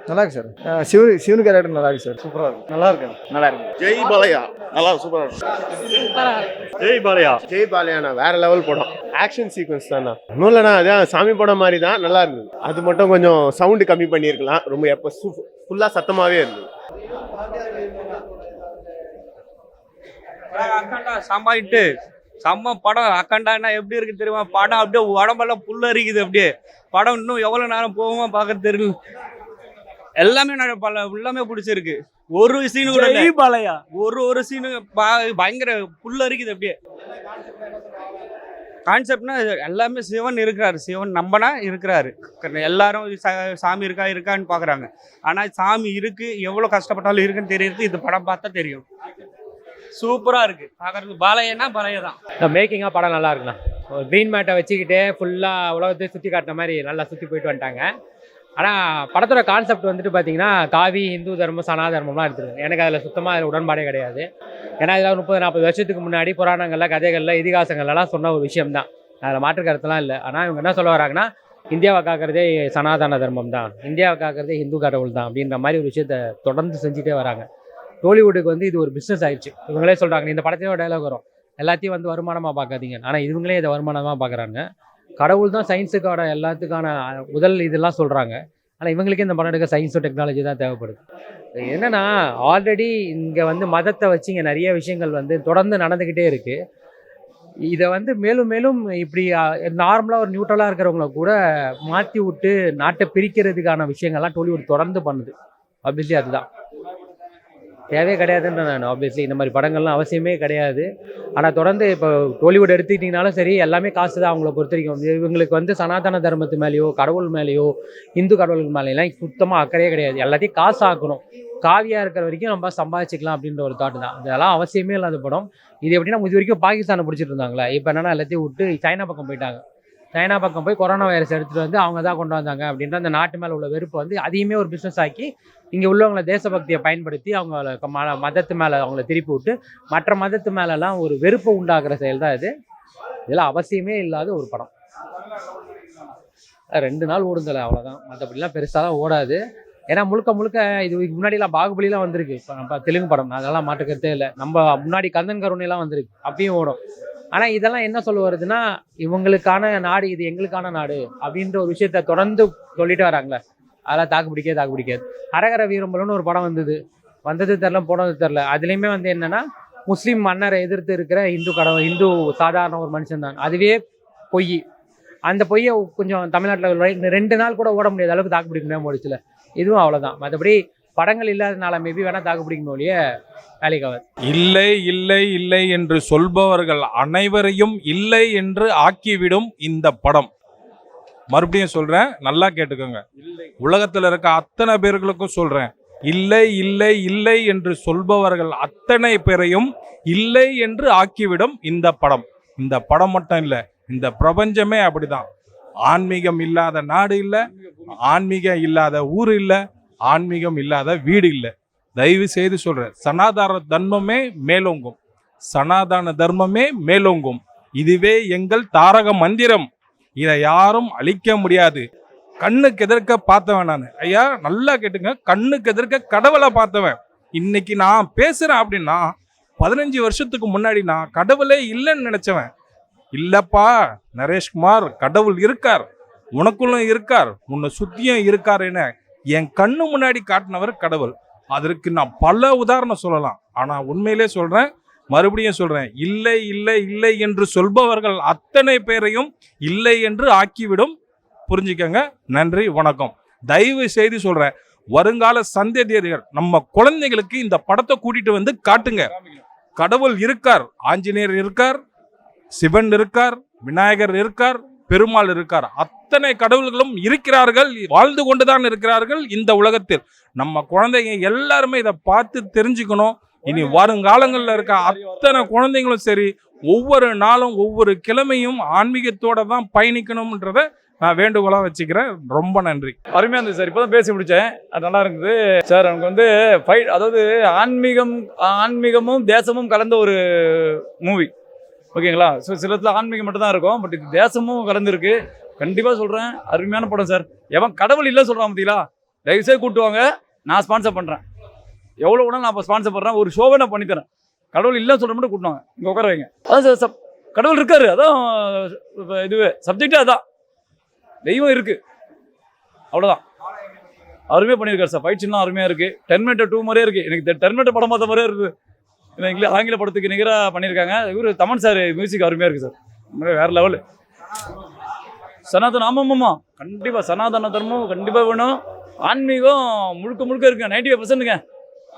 நல்லா இருக்கு sir. சிவனு character நல்லா இருக்கு சார். சூப்பராக இருக்கு. நல்லா இருக்கு. நல்லா இருக்கு. ஜெய் பாலையா நல்லா சூப்பரா இருக்கு. ஜெய் பாலையா. ஜெய் பாலையாண்ணா வேற லெவல் படம். ஆக்ஷன் சீக்வன்ஸ் தானே ஒன்றும் இல்லைண்ணா. அதான் சாமி படம் மாதிரி தான், நல்லா இருந்தது. அது மட்டும் கொஞ்சம் சவுண்டு கம்மி பண்ணியிருக்கலாம். ரொம்ப எப்போ ஃபுல்லாக சத்தமாகவே இருந்தது. அக்கண்டா சம்பாயிட்டு செம்ம படம். அக்கண்டானா எப்படி இருக்கு தெரியுமா? படம் அப்படியே உடம்பெல்லாம் புல்ல இருக்குது. அப்படியே படம் இன்னும் எவ்வளவு நேரம் போகுமா பார்க்க தெரியல. எல்லாமே எல்லாமே பிடிச்சிருக்கு. ஒரு சீனு கூட பாலையா ஒரு சீனு பயங்கர புல்ல இருக்குது. அப்படியே கான்செப்ட்னா எல்லாமே சிவன் இருக்கிறாரு. சிவன் நம்பனா இருக்கிறாரு. எல்லாரும் சாமி இருக்கான்னு பாக்குறாங்க. ஆனா சாமி இருக்கு, எவ்வளவு கஷ்டப்பட்டாலும் இருக்குன்னு தெரியுது. இந்த படம் பார்த்தா தெரியும். சூப்பரா இருக்கு பாக்குறதுக்கு. பாலையனா பாலையா தான். மேக்கிங்கா படம் நல்லா இருக்குண்ணா. ஒரு க்ரீன் மேட்டை வச்சுக்கிட்டு ஃபுல்லா உலகத்தையும் சுற்றி காட்டின மாதிரி நல்லா சுற்றி போயிட்டு வந்துட்டாங்க. ஆனால் படத்தோட கான்செப்ட் வந்துட்டு பார்த்தீங்கன்னா காவி, இந்து தர்மம், சனாதர்மம்லாம் எடுத்துருக்கு. எனக்கு அதில் சுத்தமாக உடன்பாடே கிடையாது. ஏன்னா இதில் 30-40 வருஷத்துக்கு முன்னாடி புராணங்களில், கதைகளில், இதிகாசங்கள்லாம் சொன்ன ஒரு விஷயம் தான். அதில் மாற்று கருத்துலாம் இல்லை. ஆனால் இவங்க என்ன சொல்ல வராங்கன்னா, இந்தியாவை காக்கிறதே சனாதன தர்மம் தான், இந்தியாவை காக்கிறதே இந்து கடவுள் தான் அப்படின்ற மாதிரி ஒரு விஷயத்தை தொடர்ந்து செஞ்சுட்டே வராங்க. டோலிவுட்டுக்கு வந்து இது ஒரு பிஸ்னஸ் ஆயிடுச்சு. இவங்களே சொல்கிறாங்க, இந்த படத்தையும் டைலாக் வரும், எல்லாத்தையும் வந்து வருமானமாக பார்க்காதீங்க. ஆனால் இவங்களே இதை வருமானமாக பார்க்குறாங்க. கடவுள் தான் சயின்ஸுக்கான எல்லாத்துக்கான முதல் இதெல்லாம் சொல்கிறாங்க. ஆனால் இவங்களுக்கே இந்த படம் எடுக்க சயின்ஸும் டெக்னாலஜி தான் தேவைப்படுது. என்னென்னா ஆல்ரெடி இங்கே வந்து மதத்தை வச்சு இங்கே நிறைய விஷயங்கள் வந்து தொடர்ந்து நடந்துக்கிட்டே இருக்குது. இதை வந்து மேலும் மேலும் இப்படி நார்மலாக ஒரு நியூட்ரலாக இருக்கிறவங்கள கூட மாற்றி விட்டு நாட்டை பிரிக்கிறதுக்கான விஷயங்கள்லாம் டோலிவுட் தொடர்ந்து பண்ணுது. ஆப்வியஸ்லி அதுதான் தேவையே கிடையாதுன்ற நான். ஆப்வியஸ்லி இந்த மாதிரி படங்கள்லாம் அவசியமே கிடையாது. ஆனால் தொடர்ந்து இப்போ டோலிவுட் எடுத்துக்கிட்டிங்கனாலும் சரி, எல்லாமே காசு தான் அவங்கள பொறுத்த வரைக்கும். இவங்களுக்கு வந்து சனாதன தர்மத்து மேலேயோ, கடவுள் மேலேயோ, இந்து கடவுளுக்கு மேலேலாம் சுத்தமாக அக்கறையே கிடையாது. எல்லாத்தையும் காசு ஆக்கணும், காவியாக இருக்கிற வரைக்கும் நம்ம சம்பாதிச்சிக்கலாம் அப்படின்ற ஒரு தாட்டு தான். இதெல்லாம் அவசியமே இல்லாத படம். இது எப்படின்னா இது வரைக்கும் பாகிஸ்தானை பிடிச்சிட்டு இருந்தாங்களே, இப்போ என்னன்னா எல்லாத்தையும் விட்டு சைனா பக்கம் போயிட்டாங்க. சைனா பக்கம் போய் கொரோனா வைரஸ் எடுத்துகிட்டு வந்து அவங்க தான் கொண்டு வந்தாங்க அப்படின்ற அந்த நாட்டு மேலே உள்ள வெறுப்பு வந்து அதையுமே ஒரு பிஸ்னஸ் ஆக்கி இங்கே உள்ளவங்களை தேசபக்தியை பயன்படுத்தி அவங்கள மதத்து மேலே அவங்கள திருப்பி விட்டு மற்ற மதத்து மேலெல்லாம் ஒரு வெறுப்பை உண்டாக்குற செயல் தான் இது. இதெல்லாம் அவசியமே இல்லாத ஒரு படம். 2 நாள் ஓடுந்தலை அவ்வளோதான், மற்றபடிலாம் பெருசாக தான் ஓடாது. ஏன்னா முழுக்க இதுக்கு முன்னாடிலாம் பாகுபலிலாம் வந்திருக்கு. இப்போ நம்ம தெலுங்கு படம், அதெல்லாம் மாட்டுக்கிறதே இல்லை. நம்ம முன்னாடி கந்தன் கருணையெல்லாம் வந்திருக்கு, அப்பயும் ஓடும். ஆனால் இதெல்லாம் என்ன சொல்ல வருதுன்னா, இவங்களுக்கான நாடு இது, எங்களுக்கான நாடு அப்படின்ற ஒரு விஷயத்த தொடர்ந்து சொல்லிட்டு வராங்களே, அதெல்லாம் தாக்கு பிடிக்காது. ஹரஹர வீரம்பலம்னு ஒரு படம் வந்தது தெரில, போனது தெரில. அதுலேயுமே வந்து என்னன்னா, முஸ்லீம் மன்னரை எதிர்த்து இருக்கிற இந்து சாதாரண ஒரு மனுஷன் தான். அதுவே பொய். அந்த பொய்யை கொஞ்சம் தமிழ்நாட்டில் 2 நாள் கூட ஓட முடியாத அளவுக்கு தாக்கு பிடிக்க முடியாமல் ஓடிச்சுல. இதுவும் அவ்வளோதான். மற்றபடி படங்கள் இல்லாதனால மேபி வேணால் தாக்கு பிடிக்கும் ஒழிய வேலைக்காவது. இல்லை இல்லை இல்லை என்று சொல்பவர்கள் அனைவரையும் இல்லை என்று ஆக்கிவிடும் இந்த படம். மறுபடியும் சொல்றேன், நல்லா கேட்டுக்கோங்க. உலகத்தில் இருக்க அத்தனை பேர்களுக்கும் சொல்றேன், இல்லை இல்லை இல்லை என்று சொல்பவர்கள் அத்தனை பேரையும் இல்லை என்று ஆக்கிவிடும் இந்த படம். இந்த படம் மட்டும் இல்லை, இந்த பிரபஞ்சமே அப்படிதான். ஆன்மீகம் இல்லாத நாடு இல்லை, ஆன்மீகம் இல்லாத ஊர் இல்லை, ஆன்மீகம் இல்லாத வீடு இல்லை. தயவு செய்து சொல்றேன், சனாதன தர்மமே மேலோங்கும், சனாதன தர்மமே மேலோங்கும். இதுவே எங்கள் தாரக மந்திரம். இதை யாரும் அழிக்க முடியாது. கண்ணுக்கு எதிர்க்க பார்த்தவன் நான். ஐயா நல்லா கேட்டுங்க, கண்ணுக்கு எதிர்க்க கடவுளை பார்த்தவன். இன்னைக்கு நான் பேசுறேன் அப்படின்னா 15 வருஷத்துக்கு முன்னாடி நான் கடவுளே இல்லைன்னு நினைச்சவன். இல்லப்பா நரேஷ்குமார், கடவுள் இருக்கார், உனக்குள்ளும் இருக்கார், உன்னை சுத்தியும் இருக்கார் என என் கண்ணு முன்னாடி காட்டினவர் கடவுள். அதற்கு நான் பல உதாரணம் சொல்லலாம். ஆனா உண்மையிலே சொல்றேன், மறுபடியும் சொல்றேன், இல்லை இல்லை இல்லை என்று சொல்பவர்கள் அத்தனை பேரையும் இல்லை என்று ஆக்கிவிடும். புரிஞ்சுக்கங்க. நன்றி, வணக்கம். தயவு செய்து சொல்றேன், வருங்கால சந்ததியர்கள், நம்ம குழந்தைகளுக்கு இந்த படத்தை கூட்டிட்டு வந்து காட்டுங்க. கடவுள் இருக்கார், ஆஞ்சநேயர் இருக்கார், சிவன் இருக்கார், விநாயகர் இருக்கார், பெருமாள் இருக்கார். அத்தனை கடவுள்களும் இருக்கிறார்கள், வாழ்ந்து கொண்டுதான் இருக்கிறார்கள் இந்த உலகத்தில். நம்ம குழந்தைங்க எல்லாருமே இதை பார்த்து தெரிஞ்சுக்கணும். இனி வருங்காலங்களில் இருக்க அத்தனை குழந்தைங்களும் சரி, ஒவ்வொரு நாளும் ஒவ்வொரு கிழமையும் ஆன்மீகத்தோட தான் பயணிக்கணும்ன்றத நான் வேண்டுகோளாக வச்சுக்கிறேன். ரொம்ப நன்றி. அருமையாக இருந்தது சார். இப்போ தான் பேசி முடித்தேன், அது நல்லா இருக்குது சார். எனக்கு வந்து அதாவது ஆன்மீகமும் தேசமும் கலந்த ஒரு மூவி, ஓகேங்களா? ஸோ சிலத்தில் ஆன்மீகம் மட்டும் தான் இருக்கும், பட் இது தேசமும் கலந்துருக்கு. கண்டிப்பாக சொல்கிறேன், அருமையான படம் சார். எவன் கடவுள் இல்லை சொல்கிறான் பார்த்தீங்களா, தயவுசெய்து கூப்பிட்டு வாங்க, நான் ஸ்பான்சர் பண்ணுறேன். எவ்வளோ வேணாலும் நான் இப்போ ஸ்பான்சர் பண்ணுறேன். ஒரு ஷோவை நான் பண்ணித்தரேன். கடவுள் இல்லைன்னு சொல்கிற மட்டும் கூப்பிட்டு வாங்க, இங்கே உட்கார வைங்க. அதான் கடவுள் இருக்காரு, அதான் இதுவே சப்ஜெக்டே அதான். தெய்வம் இருக்குது, அவ்வளோதான். அருமையாக பண்ணியிருக்காரு சார். ஃபைட் சீன்லாம் அருமையாக இருக்குது. டெர்மினேட்டர் 2 மாதிரியே இருக்குது. எனக்கு டெர்மினேட்டர் படம் பார்த்த மாதிரியே இருக்குது. ஆங்கில படத்துக்கு நிகராக பண்ணியிருக்காங்க. இவர் தமன் சார் மியூசிக் அருமையாக இருக்குது சார், வேறு லெவலு. சனாதனம், ஆமாம்மா கண்டிப்பாக சனாதன தர்மம் கண்டிப்பாக வேணும். ஆன்மீகம் முழுக்க முழுக்க இருக்குங்க, 95%ங்க.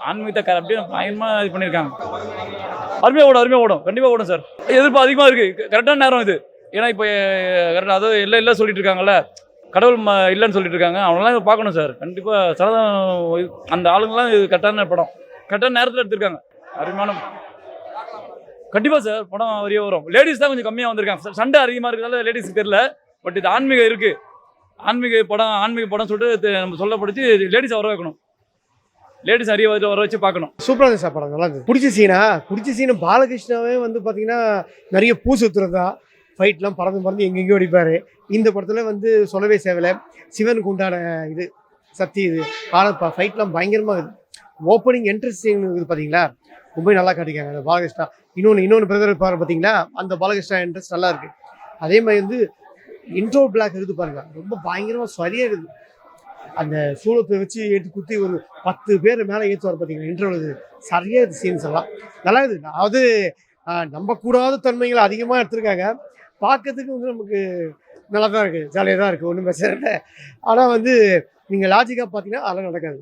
ஆன்மீகத்தை அப்படியே பயங்கரமாக இது பண்ணியிருக்காங்க. அருமையாக ஓடும் கண்டிப்பாக ஓடும் சார். எதிர்ப்பு அதிகமாக இருக்குது. கரெக்டான நேரம் இது. ஏன்னா இப்போ கரெக்டாக அதாவது இல்லை சொல்லிட்டு இருக்காங்கல்ல, கடவுள் இல்லைன்னு சொல்லிட்டு இருக்காங்க. அவங்களாம் பார்க்கணும் சார். கண்டிப்பாக சனாதனம் அந்த ஆளுங்கெல்லாம் இது கரெக்டான படம், கரெக்டான நேரத்தில் எடுத்திருக்காங்க. அருமையான கண்டிப்பாக சார் படம் வரைய வரும். லேடிஸ் தான் கொஞ்சம் கம்மியாக வந்திருக்காங்க. சண்டை அதிகமாக இருக்கிறதால லேடிஸுக்கு தெரியல. பட் இது ஆன்மீகம் இருக்குது. ஆன்மீக படம் சொல்லிட்டு நம்ம சொல்லப்படுத்தி லேடிஸ் வர வைக்கணும். லேடிஸ் நிறைய வர வச்சு பார்க்கணும். சூப்பராக இருந்துச்சு சார் படம், நல்லா இருந்துச்சு. பிடிச்ச சீனு பாலகிருஷ்ணாவே வந்து பார்த்தீங்கன்னா நிறைய பூ சுற்றுறதா, ஃபைட்லாம் பறந்து எங்கெங்கேயோ அடிப்பார். இந்த படத்தில் வந்து சொல்லவே சேவலை. சிவனுக்கு உண்டான இது சக்தி இது ஃபைட்லாம் பயங்கரமாக இருக்குது. ஓப்பனிங் இன்ட்ரெஸ்டிங் இருக்குது பார்த்தீங்களா, ரொம்ப நல்லா காட்டிக்காங்க அந்த பாலகிருஷ்ணா. இன்னொன்று பிரதர் இருப்பார் பார்த்தீங்களா, அந்த பாலகிருஷ்ணா இன்ட்ரெஸ்ட் நல்லா இருக்குது. அதே மாதிரி வந்து இன்ட்ரோ பிளாக் இருக்குது பாருங்க, ரொம்ப பயங்கரமாக சரியாக இருக்குது. அந்த சூளத்தை வச்சு ஏற்றி குத்தி ஒரு 10 பேர் மேலே ஏற்றுவார் பார்த்தீங்கன்னா இன்ட்ரோவில். சரியாக இருக்குது சீன்ஸ் எல்லாம் நல்லா இருக்குது. அதாவது நம்பக்கூடாத தன்மைகளை அதிகமாக எடுத்திருக்காங்க. பார்க்கறதுக்கு வந்து நமக்கு நல்லா தான் இருக்குது, ஜாலியாக தான் இருக்குது, ஒன்றும் பிரச்சனை இல்லை. ஆனால் வந்து நீங்கள் லாஜிக்காக பார்த்தீங்கன்னா அதெல்லாம் நடக்காது.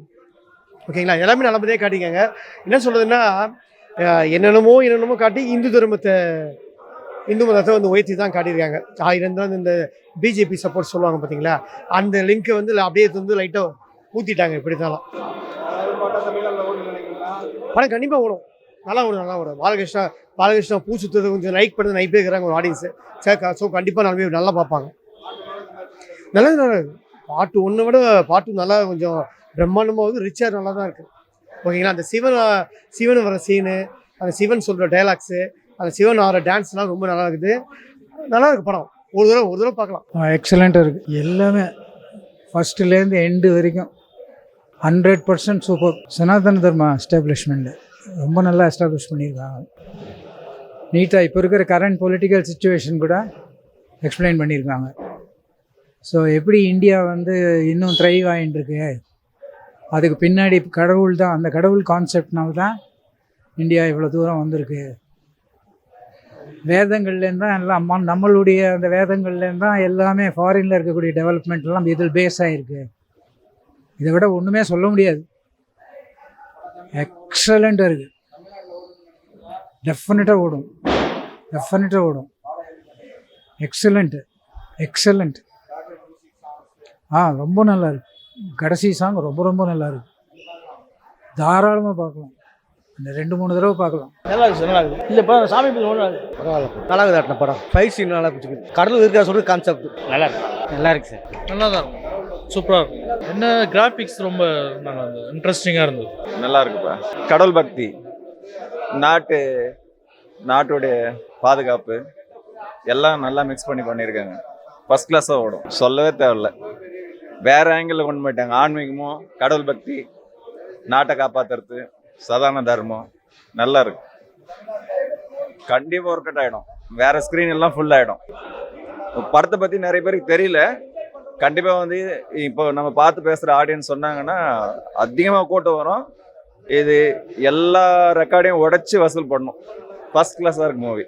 ஓகேங்களா, எல்லாமே நல்லபடியாக காட்டிக்காங்க. என்ன சொல்கிறதுன்னா, என்னென்னமோ காட்டி இந்து மதத்தை வந்து உயர்த்தி தான் காட்டியிருக்காங்க. 1000 தான் இந்த பிஜேபி சப்போர்ட் சொல்லுவாங்க பார்த்தீங்களா, அந்த லிங்க்கை வந்து அப்படியே வந்து லைட்டாக ஊற்றிட்டாங்க. இப்படி இருந்தாலும் படம் கண்டிப்பாக ஓடும், நல்லா ஓடும். பாலகிருஷ்ணா பூ சுற்றுறது கொஞ்சம் லைக் பண்ணுறது நைட் இருக்கிறாங்க ஒரு ஆடியன்ஸு. சரி, ஸோ கண்டிப்பாக நல்லா பார்ப்பாங்க. நல்லது. பாட்டு 1 விட பாட்டு நல்லா கொஞ்சம் பிரம்மாண்டமாக வந்து ரிச்சாக நல்லா தான் இருக்குது. ஓகேங்களா, அந்த சிவன் வர சீனு, அந்த சிவன் சொல்கிற டைலாக்ஸு, அந்த சிவன் ஆகிற டான்ஸ்லாம் ரொம்ப நல்லா இருக்குது. நல்லா இருக்குது படம். ஒரு தடவை பார்க்கலாம். எக்ஸலண்ட்டாக இருக்குது. எல்லாமே ஃபஸ்ட்டுலேருந்து எண்டு வரைக்கும் 100% சூப்பர். சனாதன தர்ம எஸ்டாப்ளிஷ்மெண்ட்டு ரொம்ப நல்லா எஸ்டாப்ளிஷ் பண்ணியிருக்காங்க. நீட்டாக இப்போ இருக்கிற கரண்ட் பொலிட்டிக்கல் சுச்சுவேஷன் கூட எக்ஸ்பிளைன் பண்ணியிருக்காங்க. ஸோ எப்படி இந்தியா வந்து இன்னும் த்ரைவ் ஆகிட்டுருக்கு, அதுக்கு பின்னாடி கடவுள் தான், அந்த கடவுள் கான்செப்ட்னால தான் இந்தியா இவ்வளோ தூரம் வந்திருக்கு. வேதங்கள்லேருந்து தான் எல்லாம் நம்மளுடைய அந்த வேதங்கள்லேருந்து தான் எல்லாமே ஃபாரினில் இருக்கக்கூடிய டெவலப்மெண்ட்லாம் இதில் பேஸ் ஆகிருக்கு. இதை விட ஒன்றுமே சொல்ல முடியாது. எக்ஸலண்ட்டாக இருக்குது. டெஃபினட்டாக ஓடும். எக்ஸலண்ட். ரொம்ப நல்லா இருக்கு. கடைசி சாங் ரொம்ப நல்லா இருக்கு. தாராளமாக பார்க்கலாம். இந்த 2-3 தடவை பார்க்கலாம். நல்லா இருக்குது. இல்லை இப்போ சாமி பரவாயில்ல, நல்லா இருக்குது படம். ஃபைட் சீன் நல்லா பிடிச்சிருக்கு. கடவுள் இருக்கா சொல்கிற கான்செப்ட் நல்லா இருக்கு சார். நல்லா தான் இருக்கும், சூப்பராக இருக்கும். என்ன கிராஃபிக்ஸ் ரொம்ப நல்லா இருந்தது, இன்ட்ரெஸ்டிங்காக இருந்தது. நல்லா இருக்குப்பா. கடவுள் பக்தி, நாட்டுடைய பாதுகாப்பு எல்லாம் நல்லா மிக்ஸ் பண்ணியிருக்காங்க. ஃபர்ஸ்ட் கிளாஸாக ஓடும், சொல்லவே தேவையில்ல. வேற ஆங்கிளில் கொண்டு போயிட்டாங்க. ஆன்மீகமும் கடவுள் பக்தி, நாட்டை காப்பாற்றுறது, சதான தர்மம் நல்லா இருக்கு. கண்டிப்பாக ஒர்க் அவுட் ஆகிடும். வேற ஸ்க்ரீன் எல்லாம் ஃபுல் ஆகிடும். படத்தை பற்றி நிறைய பேருக்கு தெரியல. கண்டிப்பாக வந்து இப்போ நம்ம பார்த்து பேசுகிற ஆடியன்ஸ் சொன்னாங்கன்னா அதிகமாக கூட்டம் வரும். இது எல்லா ரெக்கார்டையும் உடைச்சி வசூல் பண்ணணும். ஃபர்ஸ்ட் கிளாஸாக இருக்கு மூவி.